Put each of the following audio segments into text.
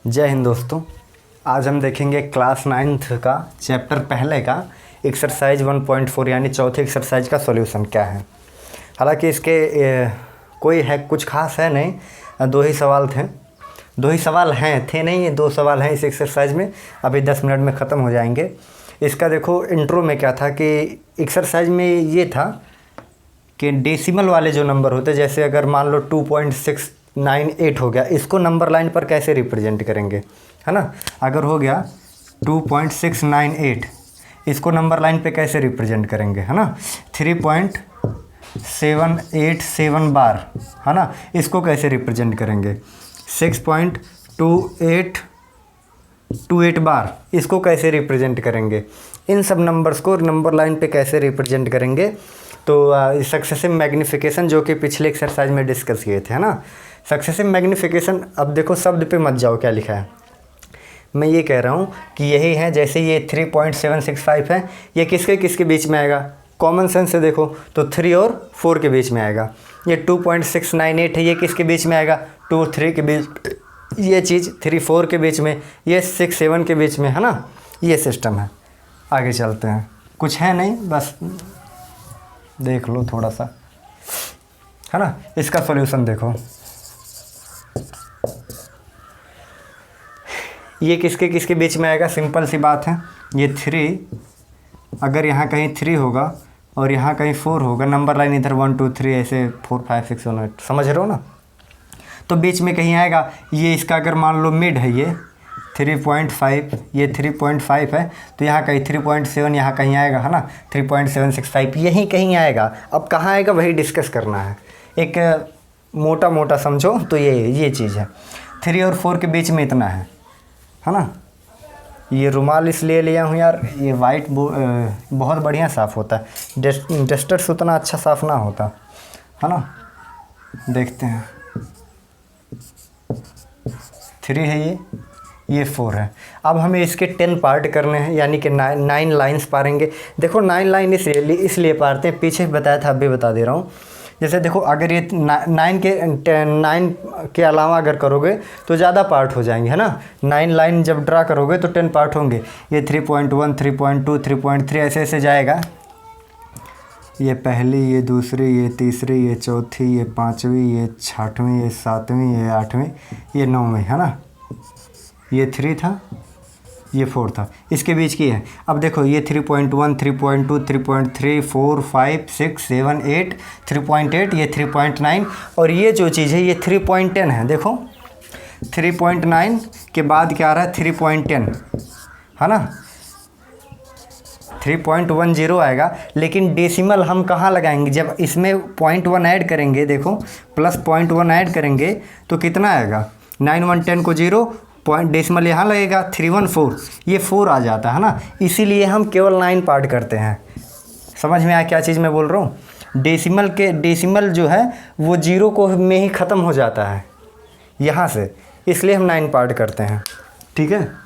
जय हिंद दोस्तों। आज हम देखेंगे क्लास 9th का चैप्टर पहले का एक्सरसाइज 1.4 यानी चौथे एक्सरसाइज का सॉल्यूशन क्या है। हालांकि इसके कोई है कुछ खास है नहीं, दो ही सवाल थे नहीं, ये दो सवाल हैं इस एक्सरसाइज में। अभी 10 मिनट में ख़त्म हो जाएंगे। इसका देखो इंट्रो में क्या था कि एक्सरसाइज में ये था कि डेसिमल वाले जो नंबर होते, जैसे अगर मान लो 2.698 हो गया, इसको नंबर लाइन पर कैसे रिप्रेजेंट करेंगे, है ना। अगर हो गया 2.698, इसको नंबर लाइन पे कैसे रिप्रेजेंट करेंगे, है ना। 3.787 बार, है ना, इसको कैसे रिप्रेजेंट करेंगे। 6.2828 बार, इसको कैसे रिप्रेजेंट करेंगे। इन सब नंबर्स को नंबर लाइन पे कैसे रिप्रेजेंट करेंगे। तो सक्सेसिव मैग्नीफिकेशन जो कि पिछले एक्सरसाइज में डिस्कस किए थे, है ना। सक्सेसिव मैग्नीफिकेशन, अब देखो शब्द पे मत जाओ क्या लिखा है। मैं ये कह रहा हूँ कि यही है, जैसे ये 3.765 है, ये किसके किसके बीच में आएगा। कॉमन सेंस से देखो तो 3 और 4 के बीच में आएगा। ये 2.698 है, ये किसके बीच में आएगा, 2 और 3 के बीच। ये चीज़ 3 4 के बीच में, ये 6 7 के बीच में, है ना। ये सिस्टम है। आगे चलते हैं, कुछ है नहीं, बस देख लो थोड़ा सा, है ना। इसका सॉल्यूशन देखो, ये किसके किसके बीच में आएगा। सिंपल सी बात है, ये 3 अगर यहाँ कहीं 3 होगा और यहाँ कहीं 4 होगा, नंबर लाइन इधर 1 2 3 ऐसे 4 5 6 7 8, समझ रहे हो ना। तो बीच में कहीं आएगा। ये इसका अगर मान लो मिड है, ये 3.5, ये 3.5 है, तो यहाँ कहीं 3.7 यहाँ कहीं आएगा, है ना। 3.765 यहीं कहीं आएगा। अब कहाँ आएगा वही डिस्कस करना है, एक मोटा मोटा समझो। तो ये चीज़ है, 3 और 4 के बीच में इतना है ना। ये रुमाल इसलिए लिया हूँ यार, ये वाइट बहुत बढ़िया साफ़ होता है, डस्टर से उतना अच्छा साफ़ ना होता, है ना। देखते हैं, 3 है, ये 4 है। अब हमें इसके 10 पार्ट करने हैं, यानी कि 9 लाइन्स पारेंगे। देखो 9 लाइन इसलिए पारते हैं, पीछे बताया था, अभी बता दे रहा हूँ। जैसे देखो अगर ये 9 के अलावा अगर करोगे तो ज़्यादा पार्ट हो जाएंगे, है ना। 9 लाइन जब ड्रा करोगे तो 10 पार्ट होंगे। ये 3.1 3.2 3.3 ऐसे ऐसे जाएगा। ये पहली, ये दूसरी, ये तीसरी, ये चौथी, ये पाँचवीं, ये छठवीं, ये सातवीं, ये आठवीं, ये 9वीं, है ना। ये 3 था, ये 4 था, इसके बीच की है। अब देखो ये 3.1 3.2 3.3 4 5 6 7 8 3.8, ये 3.9, और ये जो चीज़ है ये 3.10 है। देखो 3.9 के बाद क्या आ रहा है, 3.10, है ना। 3.10 आएगा। लेकिन डेसिमल हम कहाँ लगाएंगे, जब इसमें 0.1 ऐड करेंगे, देखो प्लस 0.1 ऐड करेंगे तो कितना आएगा। 9 1 10 को 0 पॉइंट डेसिमल यहाँ लगेगा, 314, ये 4 आ जाता है ना। इसीलिए हम केवल 9 पार्ट करते हैं। समझ में आया क्या चीज़ मैं बोल रहा हूँ। डेसिमल जो है वो 0 को में ही ख़त्म हो जाता है यहाँ से, इसलिए हम 9 पार्ट करते हैं, ठीक है।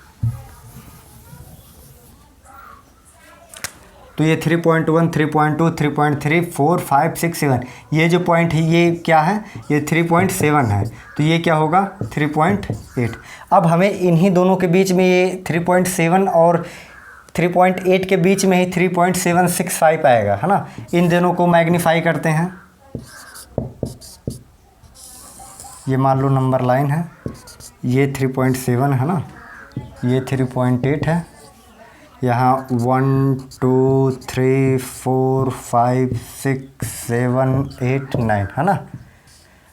तो ये 3.1 3.2 3.3 4 5 6 7, ये जो पॉइंट है ये क्या है, ये 3.7 है, तो ये क्या होगा 3.8। अब हमें इन्हीं दोनों के बीच में, ये 3.7 और 3.8 के बीच में ही 3.765 आएगा, है ना। इन दोनों को मैग्नीफाई करते हैं। ये मान लो नंबर लाइन है, ये 3.7 है ना, ये 3.8 है। यहाँ 1 2 3 4 5 6 7 8 9, है ना।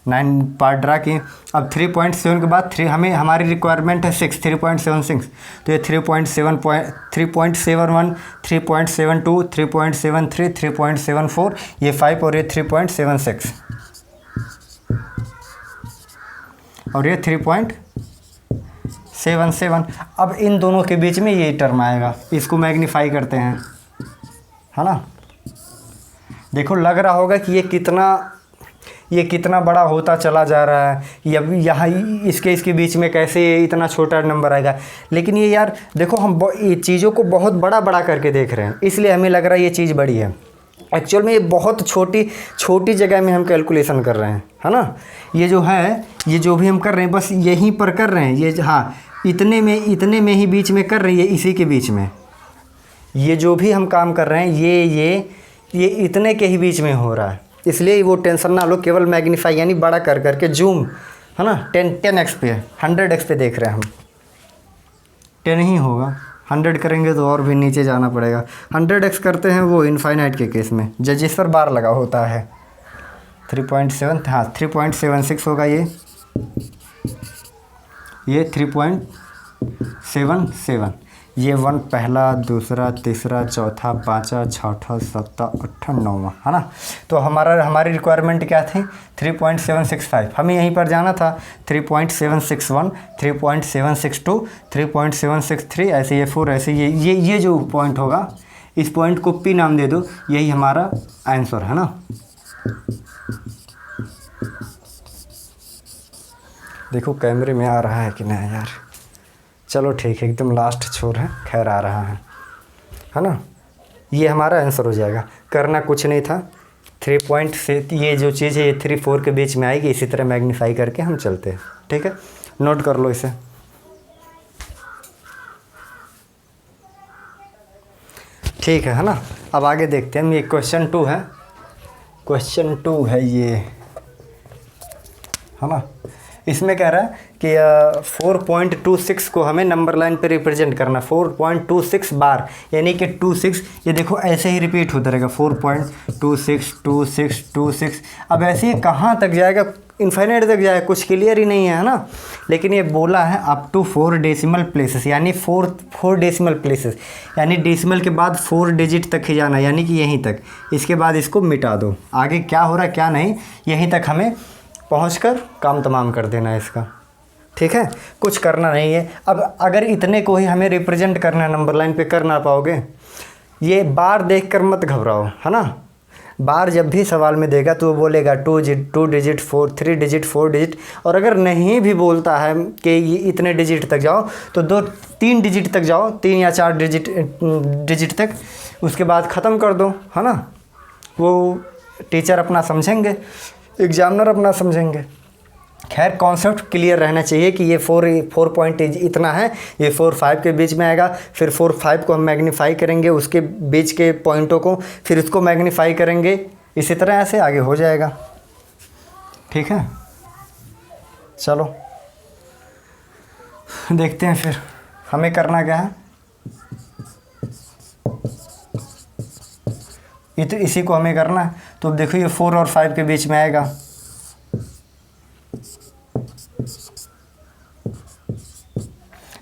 9 पार्ट ड्रा किए। अब 3.7 के बाद हमारी रिक्वायरमेंट है 6, 3.76, तो ये 3.71 3.72 3.73 3.74, ये 5 और ये 3.76 और ये 3.77। अब इन दोनों के बीच में ये टर्म आएगा, इसको मैग्नीफाई करते हैं, है ना। देखो लग रहा होगा कि ये कितना बड़ा होता चला जा रहा है, यहाँ इसके बीच में कैसे इतना छोटा नंबर आएगा। लेकिन ये यार देखो, हम ये चीज़ों को बहुत बड़ा करके देख रहे हैं, इसलिए हमें लग रहा है ये चीज़ बड़ी है। एक्चुअल में ये बहुत छोटी जगह में हम कैलकुलेशन कर रहे हैं, है ना। ये जो है, ये जो भी हम कर रहे हैं बस यहीं पर कर रहे हैं। ये हाँ, इतने में ही बीच में कर रही है, इसी के बीच में ये जो भी हम काम कर रहे हैं ये इतने के ही बीच में हो रहा है। इसलिए वो टेंशन ना लो, केवल मैग्नीफाई यानी बड़ा कर करके जूम, है ना, 10x पे 100x पे देख रहे हैं हम। 10 ही होगा, 100 करेंगे तो और भी नीचे जाना पड़ेगा। 100x करते हैं वो इनफाइनाइट के केस में, जिस पर बार लगा होता है। 3.7, हाँ 3.76 होगा ये 3.77। ये 1 पहला, दूसरा, तीसरा, चौथा, पाँचवा, छठा, सातवां, आठवां, नौवां, है ना। तो हमारी रिक्वायरमेंट क्या थी? 3.765। हमें यहीं पर जाना था 3.761, 3.762, 3.763, ऐसे ये 4, ऐसे ये जो पॉइंट होगा, इस पॉइंट को P नाम दे दो, यही हमारा आंसर है ना। देखो कैमरे में आ रहा है कि नहीं यार। चलो ठीक है, एकदम लास्ट छोर है, खैर आ रहा है ना। ये हमारा आंसर हो जाएगा। करना कुछ नहीं था, 3 पॉइंट से ये जो चीज़ है ये 3, 4 के बीच में आएगी। इसी तरह मैग्नीफाई करके हम चलते हैं, ठीक है। नोट कर लो इसे। ठीक है ना। अब आगे देखते हैं। ये क्वेश्चन 2 है, क्वेश्चन 2 है ये, है ना। इसमें कह रहा है कि 4.26 को हमें नंबर लाइन पे रिप्रेजेंट करना। 4.26 बार, यानी कि 26, ये देखो ऐसे ही रिपीट होता रहेगा 4.26, 26, 26। अब ऐसे ही कहाँ तक जाएगा? इनफाइनाइट तक जाएगा, कुछ क्लियर ही नहीं है ना। लेकिन ये बोला है अप टू 4 डेसिमल प्लेसेस, यानी 4 डेसिमल प्लेसेस, यानी डेसिमल के बाद 4 डिजिट तक ही जाना, यानी कि यहीं तक। इसके बाद इसको मिटा दो, आगे क्या हो रहा है क्या नहीं, यहीं तक हमें पहुंचकर काम तमाम कर देना है इसका, ठीक है। कुछ करना नहीं है। अब अगर इतने को ही हमें रिप्रेजेंट करना है नंबर लाइन पे, कर ना पाओगे। ये बार देखकर मत घबराओ, है ना। बार जब भी सवाल में देगा तो वो बोलेगा 2 डिजिट 4, 3 डिजिट 4 डिजिट। और अगर नहीं भी बोलता है कि ये इतने डिजिट तक जाओ, तो 2-3 डिजिट तक जाओ, 3 या 4 डिजिट तक, उसके बाद ख़त्म कर दो, है ना। वो टीचर अपना समझेंगे, एग्जामिनर अपना समझेंगे। खैर कॉन्सेप्ट क्लियर रहना चाहिए कि ये 4 पॉइंट इतना है, ये 4-5 के बीच में आएगा। फिर 4-5 को हम मैग्नीफाई करेंगे, उसके बीच के पॉइंटों को, फिर उसको मैग्नीफाई करेंगे। इसी तरह ऐसे आगे हो जाएगा, ठीक है। चलो देखते हैं फिर हमें करना क्या है। तो इसी को हमें करना है। तो देखो ये 4 और 5 के बीच में आएगा।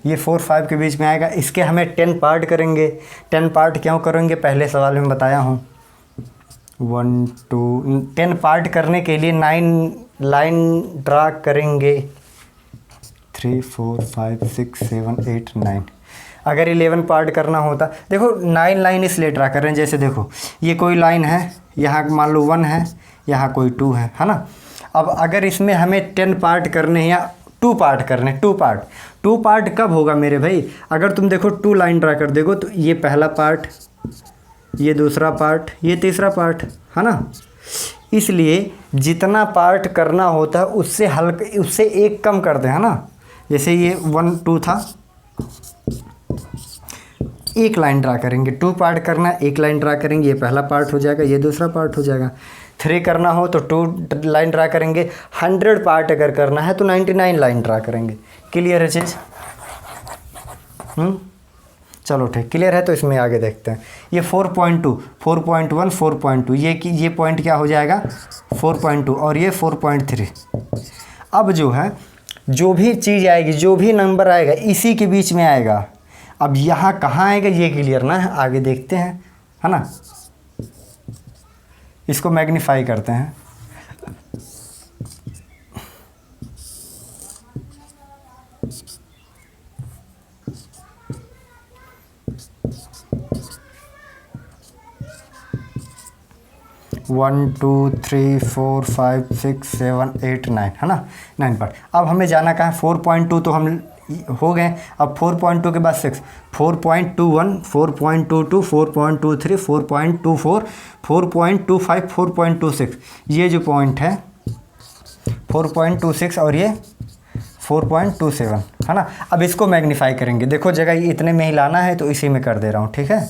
ये 4-5 के बीच में आएगा। इसके हमें 10 पार्ट करेंगे। 10 पार्ट क्यों करेंगे, पहले सवाल में बताया हूँ। 10 पार्ट करने के लिए 9 लाइन ड्रा करेंगे। 3, 4, 5, 6, 7, 8, 9। अगर 11 पार्ट करना होता, देखो 9 लाइन इसलिए ड्रा कर रहे हैं, जैसे देखो ये कोई लाइन है, यहाँ मान लो 1 है, यहाँ कोई 2 है ना। अब अगर इसमें हमें 10 पार्ट करने हैं या 2 पार्ट करने, 2 पार्ट कब होगा मेरे भाई? अगर तुम देखो 2 लाइन ड्रा कर देखो तो ये पहला पार्ट, ये दूसरा पार्ट, ये तीसरा पार्ट, है ना। इसलिए जितना पार्ट करना होता है उससे एक कम कर दें, है ना। जैसे ये 1, 2 था, एक लाइन ड्रा करेंगे। 2 पार्ट करना, एक लाइन ड्रा करेंगे, ये पहला पार्ट हो जाएगा, ये दूसरा पार्ट हो जाएगा। 3 करना हो तो 2 लाइन ड्रा करेंगे। 100 पार्ट अगर करना है तो 99 लाइन ड्रा करेंगे। क्लियर है चीज़? चलो ठीक, क्लियर है। तो इसमें आगे देखते हैं। ये 4.2, 4.1, 4.2, ये पॉइंट क्या हो जाएगा? 4.2, और ये 4.3। अब जो है, जो भी चीज़ आएगी, जो भी नंबर आएगा, इसी के बीच में आएगा। अब यहाँ कहाँ आएगा ये क्लियर ना है, आगे देखते हैं, है ना। इसको मैग्नीफाई करते हैं। वन 2 3 4 5 6 7 8 9, है ना। 9 पार्ट। अब हमें जाना कहाँ है? 4.2 तो हम हो गए। अब 4.2 के बाद 6, 4.21, 4.22, 4.23, 4.24, 4.25, 4.26। ये जो पॉइंट है 4.26 और ये 4.27 है ना। अब इसको मैग्नीफाई करेंगे, देखो जगह इतने में ही लाना है तो इसी में कर दे रहा हूँ, ठीक है।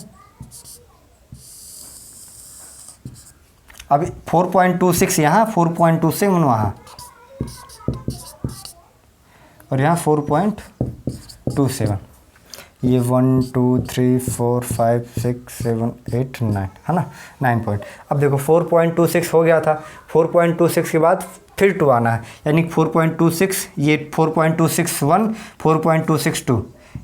अब 4.26 यहाँ, 4.27 वहाँ, और यहाँ 4.27, ये 1 2 3 4 5 6 7 8 9 है ना, 9 पॉइंट। अब देखो 4.26 हो गया था, 4.26 के बाद फिर 2 आना है, यानी 4.26, ये 4.261, 4.262,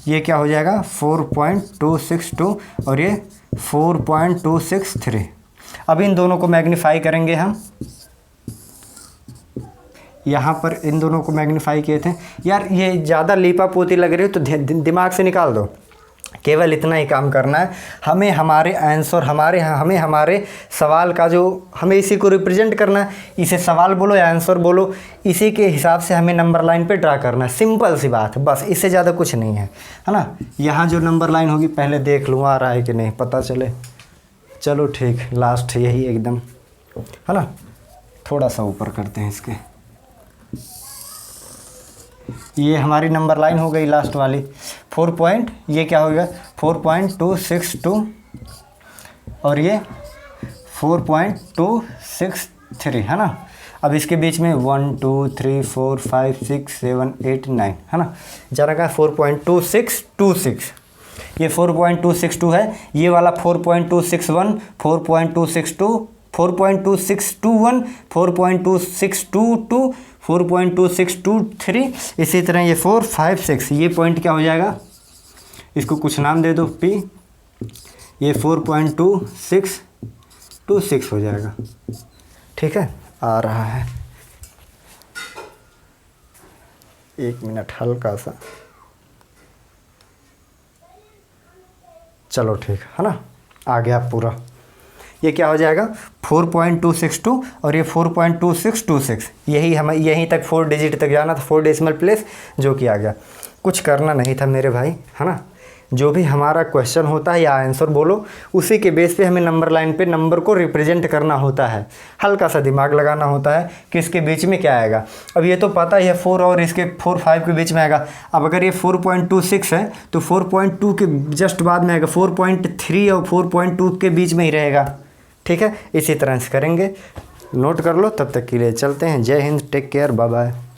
ये क्या हो जाएगा 4.262 और ये 4.263। अब इन दोनों को मैग्नीफाई करेंगे हम, यहाँ पर इन दोनों को मैग्नीफाई किए थे। यार ये ज़्यादा लीपा पोती लग रही है तो दिमाग से निकाल दो, केवल इतना ही काम करना है। हमें हमारे आंसर, हमें हमारे सवाल का जो, हमें इसी को रिप्रेजेंट करना है, इसे सवाल बोलो या आंसर बोलो, इसी के हिसाब से हमें नंबर लाइन पे ड्रा करना है। सिंपल सी बात, बस इससे ज़्यादा कुछ नहीं है ना। यहाँ जो नंबर लाइन होगी पहले देख लूँ आ रहा है कि नहीं, पता चले। चलो ठीक, लास्ट यही एकदम है ना, थोड़ा सा ऊपर करते हैं इसके। ये हमारी नंबर लाइन हो गई लास्ट वाली, ये क्या होगा 4.262 और ये 4.263 है ना। अब इसके बीच में 1 2 3 4 5 6 7 8 9 है ना, ज़रा का 4.2626, ये 4.262 है, ये वाला 4.261, 4.262, 4.2621, 4.2622, 4.2623, इसी तरह ये 4 5 6, ये पॉइंट क्या हो जाएगा, इसको कुछ नाम दे दो P, ये 4.2626 हो जाएगा, ठीक है। आ रहा है, 1 मिनट हल्का सा, चलो ठीक है ना, आ गया पूरा। ये क्या हो जाएगा 4.262 और ये 4.2626, यहीं तक 4 डिजिट तक जाना था, 4 डेसिमल प्लेस, जो कि आ गया। कुछ करना नहीं था मेरे भाई, है ना। जो भी हमारा क्वेश्चन होता है या आंसर बोलो, उसी के बेस पे हमें नंबर लाइन पे नंबर को रिप्रेजेंट करना होता है। हल्का सा दिमाग लगाना होता है कि इसके बीच में क्या आएगा। अब ये तो पता ही है 4 और इसके 4 5 के बीच में आएगा। अब अगर ये 4.26 है तो 4.2 के जस्ट बाद में आएगा, 4.3 और 4.2 के बीच में ही रहेगा, ठीक है। इसी तरह से करेंगे, नोट कर लो। तब तक के लिए चलते हैं, जय हिंद, टेक केयर, बाय बाय।